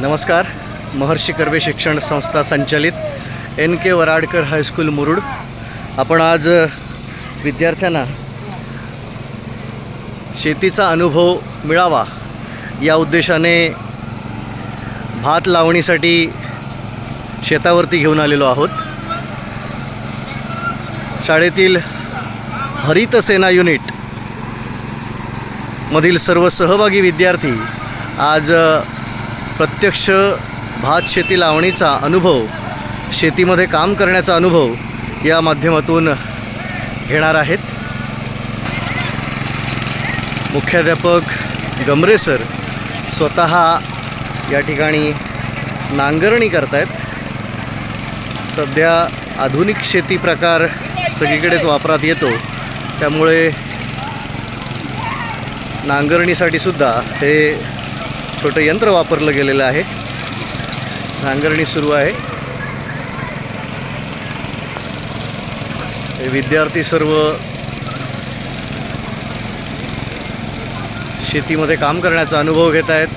नमस्कार. महर्षी कर्वे शिक्षण संस्था संचालित एन के वराडकर हायस्कूल मुरुड. आपण आज विद्यार्थ्यांना शेतीचा अनुभव मिळावा या उद्देशाने भात लावणीसाठी शेतावरती घेऊन आलेलो आहोत. शाळेतील हरित सेना युनिट मधील सर्व सहभागी विद्यार्थी आज प्रत्यक्ष भात शेती लावणीचा अनुभव, शेतीमध्ये काम करण्याचा अनुभव या माध्यमातून घेणार आहेत. मुख्याध्यापक गमरे सर स्वतः या ठिकाणी नांगरणी करत आहेत. सध्या आधुनिक शेती प्रकार सगळीकडेच वापरात येतो, त्यामुळे नांगरणीसाठी सुद्धा हे छोटे यंत्र वापरलं गेलेलं आहे. नांगरणी सुरू आहे. हे विद्यार्थी सर्व शेतीमध्ये काम करण्याचा अनुभव घेत आहेत.